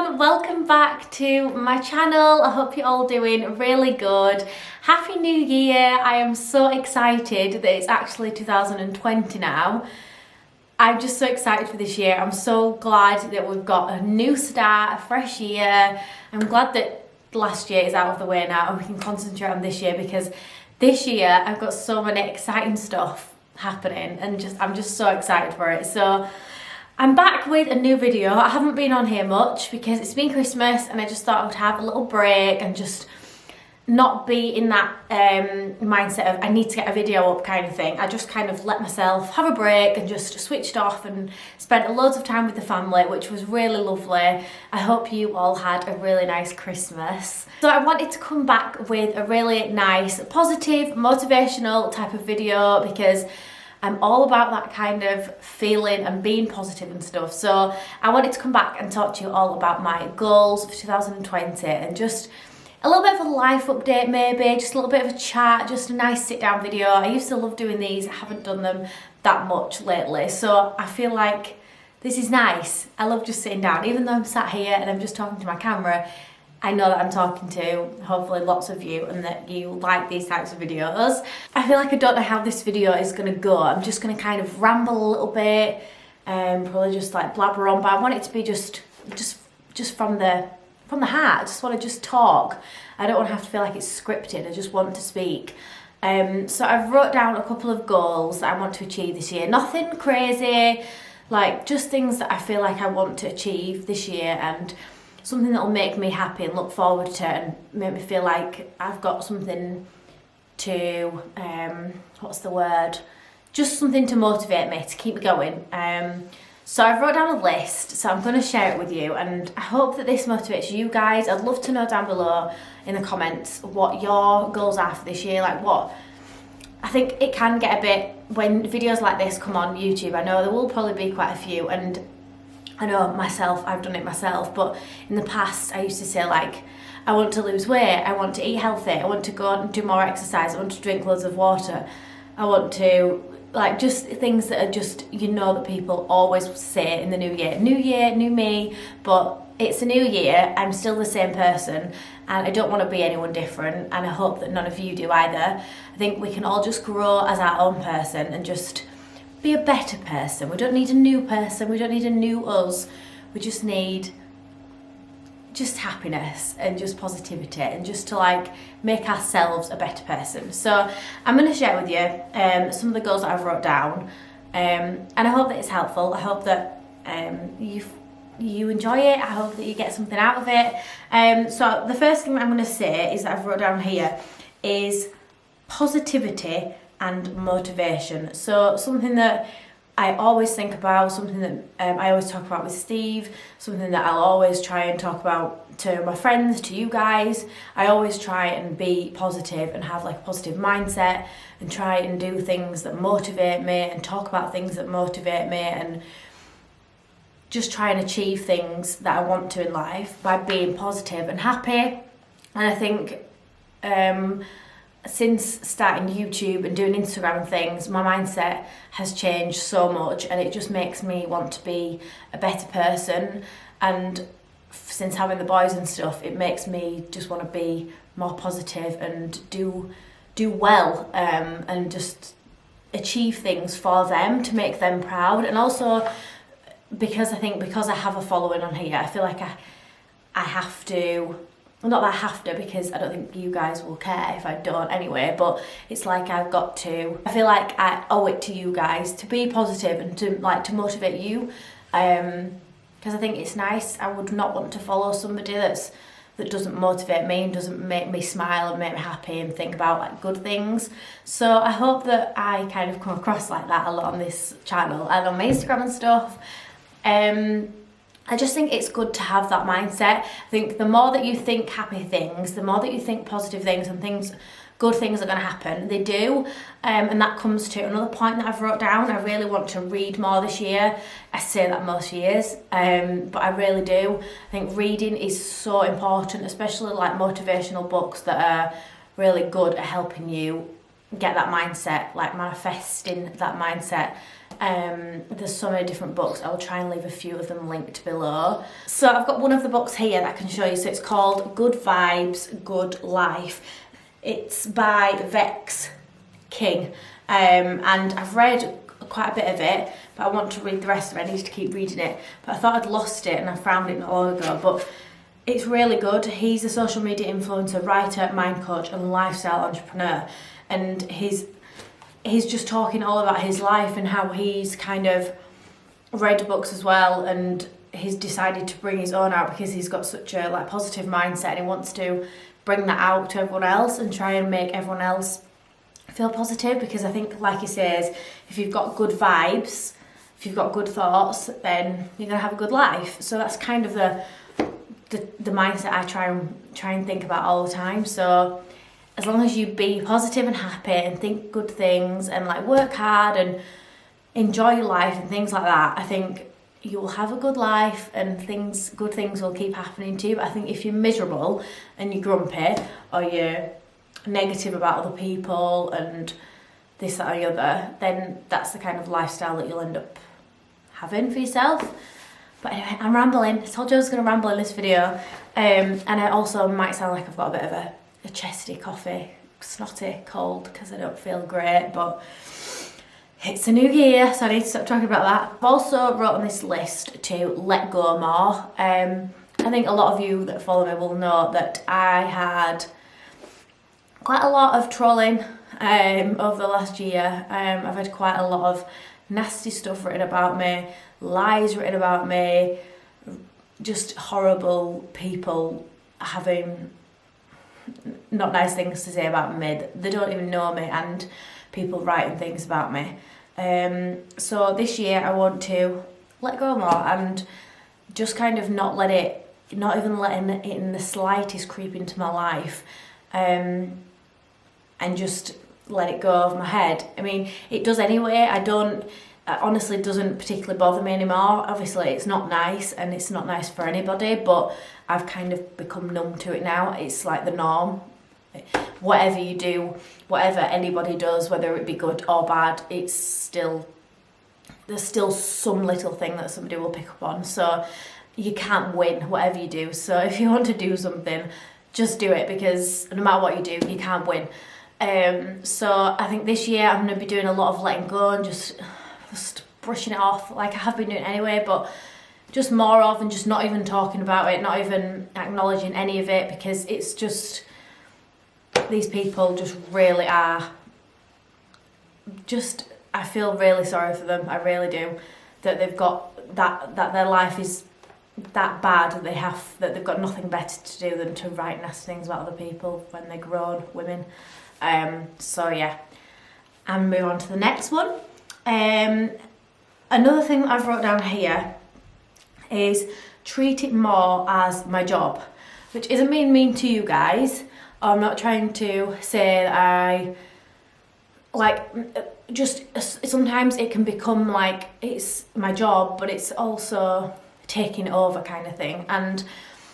everyone, welcome back to my channel. I hope you're all doing really good. Happy New Year. I am so excited that it's actually 2020 now. I'm just so excited for this year. I'm so glad that we've got a new start, a fresh year. I'm glad that last year is out of the way now and we can concentrate on this year, because this year I've got so many exciting stuff happening and I'm just so excited for it. So I'm back with a new video. I haven't been on here much because it's been Christmas and I just thought I would have a little break and just not be in that mindset of I need to get a video up kind of thing. I just kind of let myself have a break and just switched off and spent loads of time with the family, which was really lovely. I hope you all had a really nice Christmas. So I wanted to come back with a really nice, positive, motivational type of video because I'm all about that kind of feeling and being positive and stuff. So I wanted to come back and talk to you all about my goals for 2020 and just a little bit of a life update, maybe just a little bit of a chat, just a nice sit down video. I used to love doing these. I haven't done them that much lately, so I feel like this is nice. I love just sitting down, even though I'm sat here and I'm just talking to my camera. I know that I'm talking to hopefully lots of you and that you like these types of videos. I feel like I don't know how this video is going to go. I'm just going to kind of ramble a little bit and probably just like blabber on, but I want it to be just from the heart. I just want to just talk. I don't want to have to feel like it's scripted. I just want to speak. So I've wrote down a couple of goals that I want to achieve this year. Nothing crazy, like just things that I feel like I want to achieve this year and something that will make me happy and look forward to and make me feel like I've got something to, what's the word? Just something to motivate me, to keep me going. So I've wrote down a list, so I'm going to share it with you and I hope that this motivates you guys. I'd love to know down below in the comments what your goals are for this year, like what. I think it can get a bit, when videos like this come on YouTube, I know there will probably be quite a few, and I know myself, I've done it myself, but in the past I used to say like, I want to lose weight, I want to eat healthy, I want to go and do more exercise, I want to drink loads of water, I want to, like just things that are just, you know, that people always say in the new year. New year, new me, but it's a new year, I'm still the same person and I don't want to be anyone different, and I hope that none of you do either. I think we can all just grow as our own person and just be a better person. We don't need a new person, we don't need a new us, we just need just happiness and just positivity and just to like make ourselves a better person. So I'm going to share with you some of the goals that I've wrote down and I hope that it's helpful. I hope that you enjoy it. I hope that you get something out of it. So the first thing that I'm going to say is that I've wrote down here is positivity and motivation. So something that I always think about, something that I always talk about with Steve, something that I'll always try and talk about to my friends, to you guys. I always try and be positive and have like a positive mindset and try and do things that motivate me and talk about things that motivate me and just try and achieve things that I want to in life by being positive and happy. And I think since starting YouTube and doing Instagram and things, my mindset has changed so much and it just makes me want to be a better person. And since having the boys and stuff, it makes me just want to be more positive and do well and just achieve things for them to make them proud. And also because I think because I have a following on here, I feel like I have to. Not that I have to, because I don't think you guys will care if I don't anyway, but it's like I've got to, I feel like I owe it to you guys to be positive and to motivate you, because I think it's nice. I would not want to follow somebody that doesn't motivate me and doesn't make me smile and make me happy and think about like good things. So I hope that I kind of come across like that a lot on this channel and on my Instagram and stuff. I just think it's good to have that mindset. I think the more that you think happy things, the more that you think positive things and good things are going to happen, they do. And that comes to another point that I've wrote down. I really want to read more this year. I say that most years, but I really do. I think reading is so important, especially like motivational books that are really good at helping you get that mindset, like manifesting that mindset There's so many different books. I'll try and leave a few of them linked below. So I've got one of the books here that I can show you. So it's called Good Vibes, Good Life. It's by Vex King, and I've read quite a bit of it, but I want to read the rest of it. I need to keep reading it, but I thought I'd lost it and I found it not long ago, but it's really good. He's a social media influencer, writer, mind coach and lifestyle entrepreneur, and he's just talking all about his life and how he's kind of read books as well, and he's decided to bring his own out because he's got such a like positive mindset and he wants to bring that out to everyone else and try and make everyone else feel positive, because I think, like he says, if you've got good vibes, if you've got good thoughts, then you're gonna have a good life. So that's kind of the mindset I try and think about all the time. So as long as you be positive and happy and think good things and like work hard and enjoy your life and things like that, I think you will have a good life and good things will keep happening to you. But I think if you're miserable and you're grumpy or you're negative about other people and this, that or the other, then that's the kind of lifestyle that you'll end up having for yourself. But anyway, I'm rambling. I told you I was going to ramble in this video, and I also might sound like I've got a bit of a chesty, coffee, snotty cold because I don't feel great, but it's a new year, so I need to stop talking about that. I've also wrote on this list to let go more. I think a lot of you that follow me will know that I had quite a lot of trolling over the last year. I've had quite a lot of nasty stuff written about me, lies written about me, just horrible people having not nice things to say about me. They don't even know me, and people writing things about me. So this year I want to let go more and just kind of not even letting it in the slightest creep into my life, and just let it go of my head. I mean, it does anyway. It honestly doesn't particularly bother me anymore. Obviously it's not nice and it's not nice for anybody, but I've kind of become numb to it now. It's like the norm. Whatever you do, whatever anybody does, whether it be good or bad, there's still some little thing that somebody will pick up on. So you can't win whatever you do. So if you want to do something, just do it, because no matter what you do, you can't win. So I think this year I'm going to be doing a lot of letting go and just brushing it off, like I have been doing anyway, but just more of, and just not even talking about it, not even acknowledging any of it, because it's just, these people just really are, just, I feel really sorry for them, I really do, that they've got that their life is that bad that they've got nothing better to do than to write nasty things about other people when they're grown women. So yeah, and move on to the next one. Another thing that I've wrote down here is treat it more as my job, which isn't being mean to you guys. I'm not trying to say that I just sometimes it can become like it's my job, but it's also taking over kind of thing. And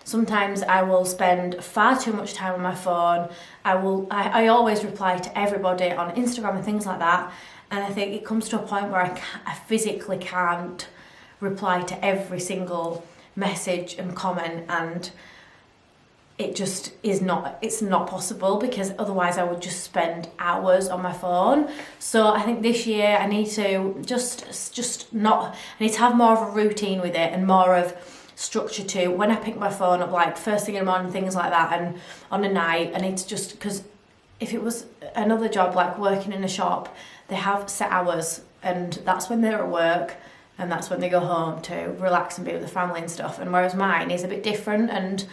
sometimes I will spend far too much time on my phone. I always reply to everybody on Instagram and things like that. And I think it comes to a point where I physically can't reply to every single message and comment, and it just is not possible, because otherwise I would just spend hours on my phone. So I think this year I need to I need to have more of a routine with it and more of structure to when I pick my phone up, like first thing in the morning, things like that, and on a night. I need to just, because if it was another job like working in a shop, they have set hours and that's when they're at work and that's when they go home to relax and be with the family and stuff. And whereas mine is a bit different, and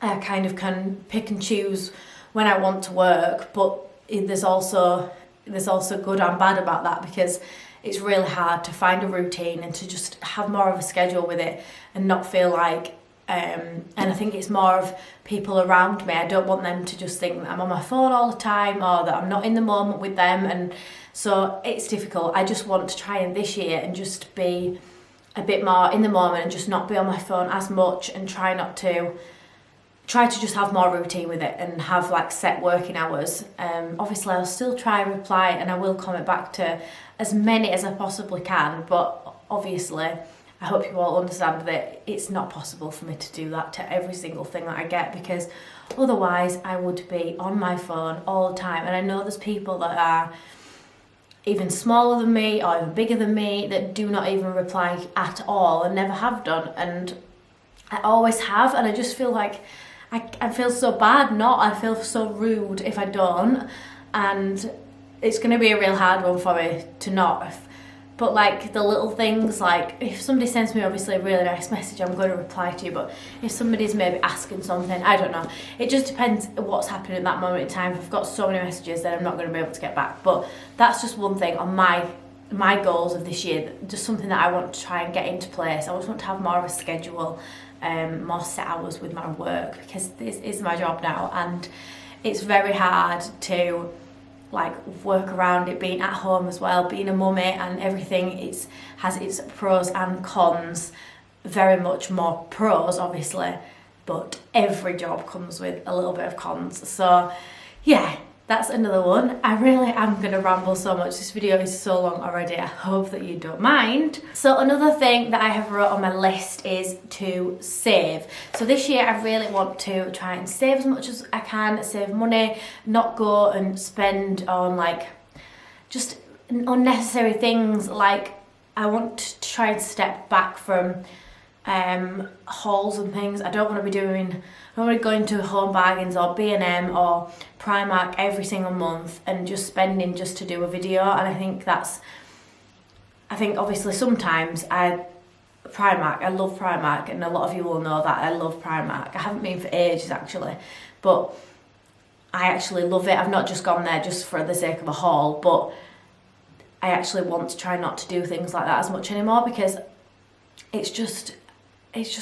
I kind of can pick and choose when I want to work, but there's also good and bad about that, because it's really hard to find a routine and to just have more of a schedule with it and not feel like, and I think it's more of people around me. I don't want them to just think that I'm on my phone all the time or that I'm not in the moment with them, and so it's difficult. I just want to try and this year and just be a bit more in the moment and just not be on my phone as much and try not to try to just have more routine with it and have like set working hours. Obviously I'll still try and reply, and I will comment back to as many as I possibly can, but obviously I hope you all understand that it's not possible for me to do that to every single thing that I get, because otherwise I would be on my phone all the time. And I know there's people that are even smaller than me or even bigger than me that do not even reply at all and never have done, and I always have, and I just feel like I feel so bad not. I feel so rude if I don't, and it's going to be a real hard one for me to not. But like the little things, like if somebody sends me obviously a really nice message, I'm going to reply to you. But if somebody's maybe asking something, I don't know. It just depends what's happening at that moment in time. If I've got so many messages, then I'm not going to be able to get back. But that's just one thing on my goals of this year, just something that I want to try and get into place. I just want to have more of a schedule, more set hours with my work, because this is my job now, and it's very hard to like work around it being at home as well, being a mummy and everything. It has its pros and cons, very much more pros obviously, but every job comes with a little bit of cons. So yeah, that's another one. I really am going to ramble so much. This video is so long already. I hope that you don't mind. So another thing that I have wrote on my list is to save. So this year I really want to try and save as much as I can, save money, not go and spend on like just unnecessary things. Like I want to try and step back from hauls and things. I don't want to be going to Home Bargains or B&M or Primark every single month and just spending just to do a video. And I think obviously sometimes I love Primark, and a lot of you will know that I love Primark. I haven't been for ages actually, but I actually love it. I've not just gone there just for the sake of a haul, but I actually want to try not to do things like that as much anymore, because it's just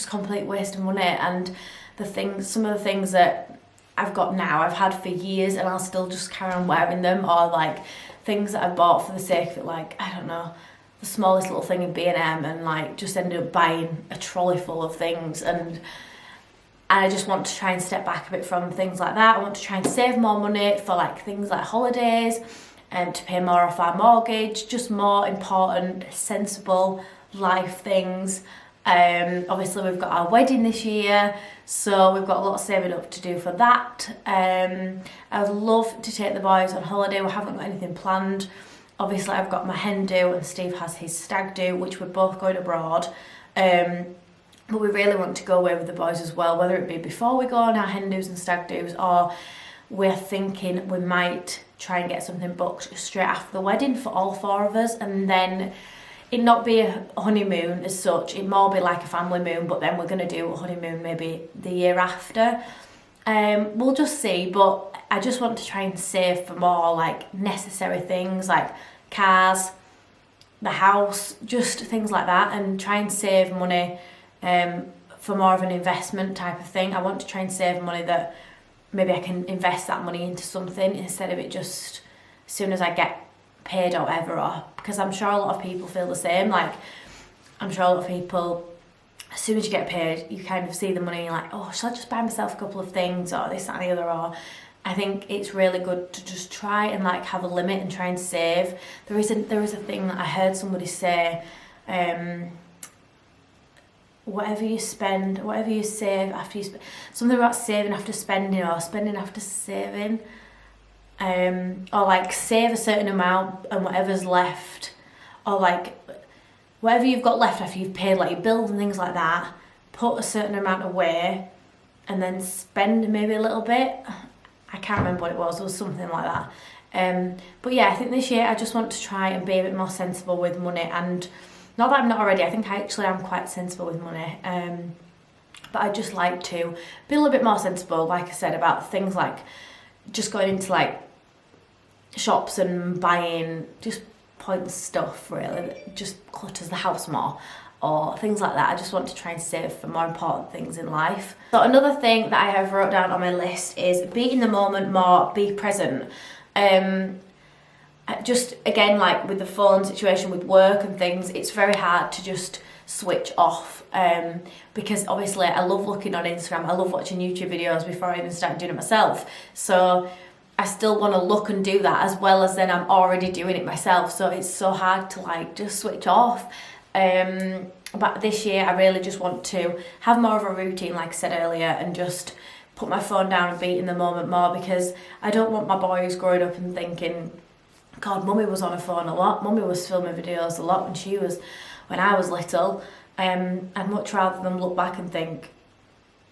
complete waste of money. And some of the things that I've got now, I've had for years, and I'll still just carry on wearing them, or like things that I bought for the sake of it, like, I don't know, the smallest little thing in B&M, and like just ended up buying a trolley full of things. And I just want to try and step back a bit from things like that. I want to try and save more money for like things like holidays, and to pay more off our mortgage, just more important, sensible life things. Obviously we've got our wedding this year, so we've got a lot of saving up to do for that. I would love to take the boys on holiday. We haven't got anything planned. Obviously I've got my hen do, and Steve has his stag do, which we're both going abroad. But we really want to go away with the boys as well, whether it be before we go on our hen do's and stag do's, or we're thinking we might try and get something booked straight after the wedding for all four of us, and then it not be a honeymoon as such, it more be like a family moon, but then we're going to do a honeymoon maybe the year after. We'll just see, but I just want to try and save for more like necessary things like cars, the house, just things like that, and try and save money for more of an investment type of thing. I want to try and save money that maybe I can invest that money into something instead of it just as soon as I get paid or whatever, or because I'm sure a lot of people feel the same. Like I'm sure a lot of people, as soon as you get paid, you kind of see the money and you're like, oh, shall I just buy myself a couple of things, or this, that and the other. Or I think it's really good to just try and like have a limit and try and save. There is a thing that I heard somebody say, whatever you spend, whatever you save after you spend, something about saving after spending or spending after saving. Or like save a certain amount and whatever's left, or like whatever you've got left after you've paid like your bills and things like that, put a certain amount away and then spend maybe a little bit. I can't remember what it was something like that. But yeah, I think this year I just want to try and be a bit more sensible with money, and not that I'm not already, I think I actually am quite sensible with money. But I just like to be a little bit more sensible, like I said, about things like just going into like shops and buying just pointless stuff really that just clutters the house more, or things like that. I just want to try and save for more important things in life. So another thing that I have wrote down on my list is be in the moment more, be present. Just again, like with the phone situation with work and things, it's very hard to just switch off, because obviously I love looking on Instagram, I love watching YouTube videos before I even start doing it myself, so I still want to look and do that as well as then I'm already doing it myself, so it's so hard to like just switch off. But this year I really just want to have more of a routine, like I said earlier, and just put my phone down and be in the moment more, because I don't want my boys growing up and thinking, God, mummy was on her phone a lot, mummy was filming videos a lot when I was little. I'd much rather them look back and think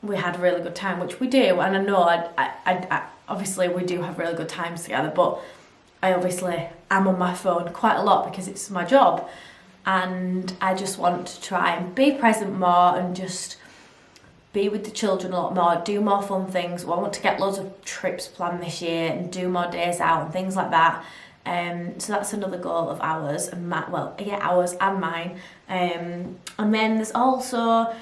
we had a really good time, which we do, and I know I obviously we do have really good times together, but I obviously am on my phone quite a lot because it's my job, and I just want to try and be present more and just be with the children a lot more, do more fun things. Well, I want to get loads of trips planned this year and do more days out and things like that. So that's another goal of ours and ours and mine. And then there's also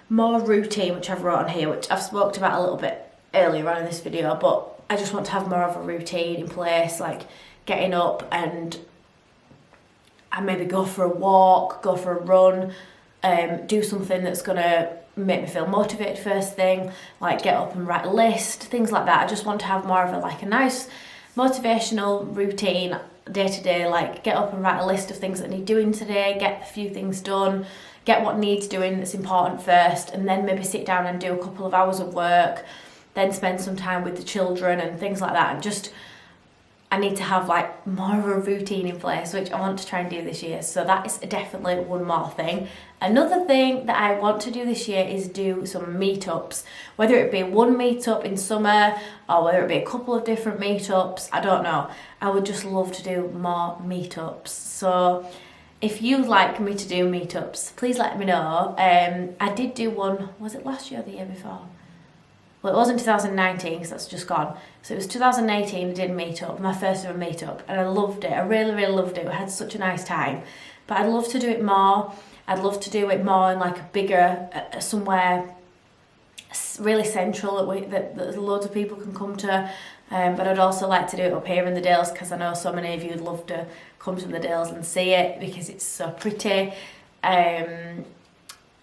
more routine, which I've wrote on here, which I've spoken about a little bit earlier on in this video, but I just want to have more of a routine in place, like getting up and maybe go for a walk, go for a run, do something that's gonna make me feel motivated first thing, like get up and write a list, things like that. I just want to have more of a nice motivational routine day to day, like get up and write a list of things that need doing today, get a few things done, get what needs doing that's important first, and then maybe sit down and do a couple of hours of work, then spend some time with the children and things like that. And just I need to have like more of a routine in place, which I want to try and do this year. So that is definitely one more thing. Another thing that I want to do this year is do some meetups, whether it be one meetup in summer or whether it be a couple of different meetups, I don't know. I would just love to do more meetups. So if you'd like me to do meetups, please let me know. I did do one, was it last year or the year before? Well, it wasn't 2019 because that's just gone. So it was 2018 I did a meetup, my first ever meetup, and I loved it. I really, really loved it. I had such a nice time. But I'd love to do it more. I'd love to do it more in like a bigger, somewhere really central that loads of people can come to. But I'd also like to do it up here in the Dales, because I know so many of you would love to come to the Dales and see it because it's so pretty.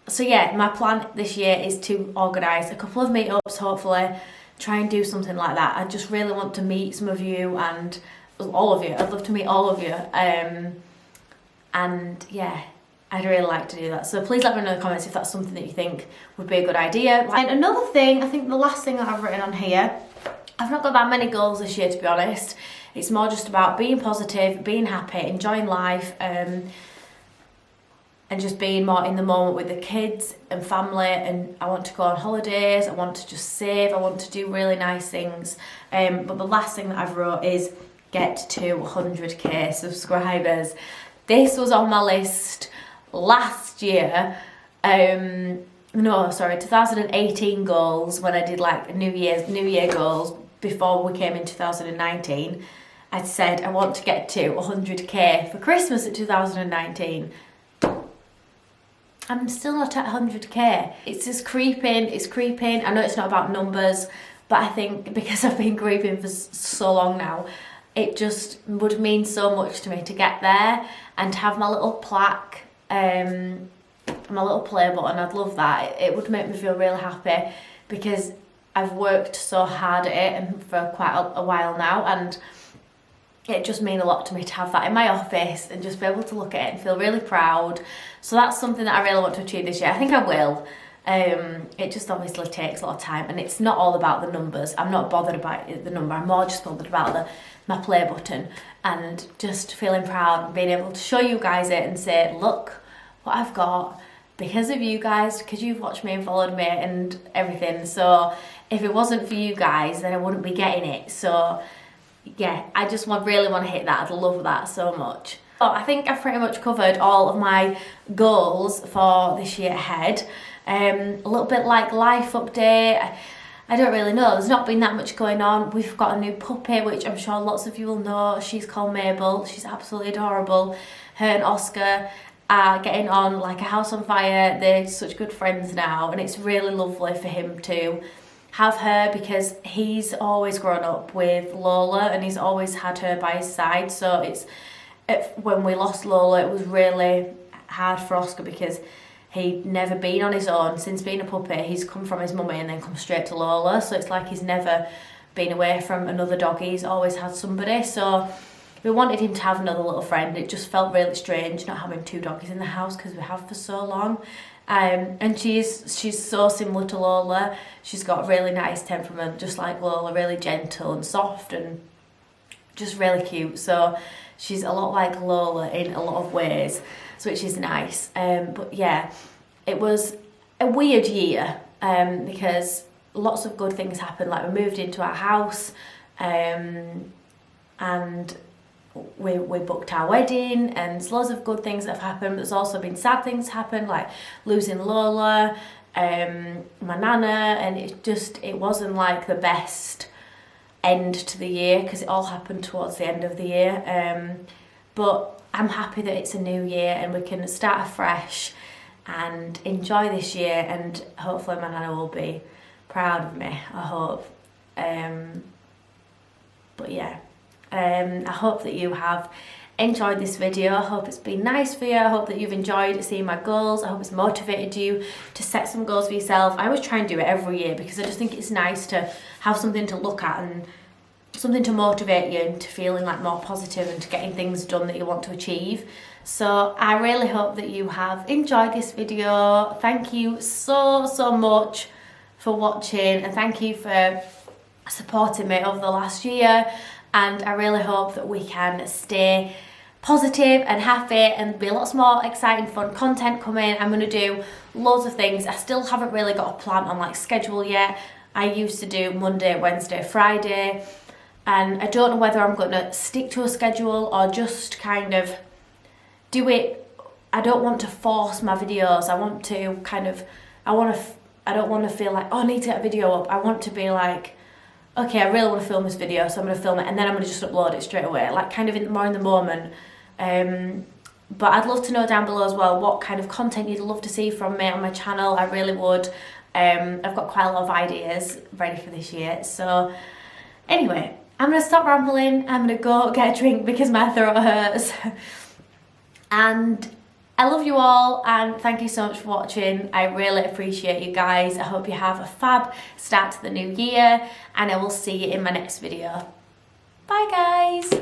So yeah, my plan this year is to organise a couple of meetups, hopefully, try and do something like that. I just really want to meet some of you and all of you. I'd love to meet all of you. And yeah, I'd really like to do that. So please let me know in the comments if that's something that you think would be a good idea. And another thing, I think the last thing that I've written on here, I've not got that many goals this year, to be honest. It's more just about being positive, being happy, enjoying life, and just being more in the moment with the kids and family. And I want to go on holidays, I want to just save, I want to do really nice things. But the last thing that I've wrote is get to 100k subscribers. This was on my list last year. 2018 goals, when I did like New Year goals before we came in 2019. I said I want to get to 100k for Christmas at 2019. I'm still not at 100k. It's just creeping, it's creeping. I know it's not about numbers, but I think because I've been grieving for so long now, it just would mean so much to me to get there and to have my little plaque, my little play button. I'd love that. It would make me feel really happy because I've worked so hard at it and for quite a while now, and it just means a lot to me to have that in my office and just be able to look at it and feel really proud. So that's something that I really want to achieve this year. I think I will. It just obviously takes a lot of time, and it's not all about the numbers. I'm not bothered about the number. I'm more just bothered about my play button and just feeling proud and being able to show you guys it and say, look what I've got because of you guys, because you've watched me and followed me and everything. So if it wasn't for you guys, then I wouldn't be getting it. So yeah, I just really want to hit that. I'd love that so much. So I think I've pretty much covered all of my goals for this year ahead. A little bit like life update. I don't really know. There's not been that much going on. We've got a new puppy, which I'm sure lots of you will know. She's called Mabel. She's absolutely adorable. Her and Oscar are getting on like a house on fire. They're such good friends now, and it's really lovely for him to have her because he's always grown up with Lola and he's always had her by his side. So when we lost Lola, it was really hard for Oscar because he'd never been on his own. Since being a puppy, he's come from his mummy and then come straight to Lola, so it's like he's never been away from another doggy. He's always had somebody, so we wanted him to have another little friend. It just felt really strange not having 2 doggies in the house because we have for so long. And she's so similar to Lola. She's got a really nice temperament, just like Lola, really gentle and soft and just really cute. So she's a lot like Lola in a lot of ways, so which is nice. But yeah, it was a weird year because lots of good things happened. Like we moved into our house and we booked our wedding, and there's loads of good things that have happened, but there's also been sad things happen, like losing Lola, my nana, and it wasn't like the best end to the year because it all happened towards the end of the year. But I'm happy that it's a new year and we can start afresh and enjoy this year, and hopefully my nana will be proud of me, I hope. But yeah. I hope that you have enjoyed this video. I hope it's been nice for you. I hope that you've enjoyed seeing my goals. I hope it's motivated you to set some goals for yourself. I always try and do it every year because I just think it's nice to have something to look at and something to motivate you into feeling like more positive and to getting things done that you want to achieve. So I really hope that you have enjoyed this video. Thank you so much for watching, and thank you for supporting me over the last year. And I really hope that we can stay positive and happy and be lots more exciting, fun content coming. I'm going to do loads of things. I still haven't really got a plan on like schedule yet. I used to do Monday, Wednesday, Friday, and I don't know whether I'm going to stick to a schedule or just kind of do it. I don't want to force my videos. I want to kind of, I don't want to feel like, oh, I need to get a video up. I want to be like, okay, I really want to film this video, so I'm going to film it and then I'm going to just upload it straight away, like kind of more in the moment. But I'd love to know down below as well what kind of content you'd love to see from me on my channel. I really would. I've got quite a lot of ideas ready for this year. So anyway, I'm going to stop rambling. I'm going to go get a drink because my throat hurts. And I love you all, and thank you so much for watching. I really appreciate you guys. I hope you have a fab start to the new year, and I will see you in my next video. Bye guys.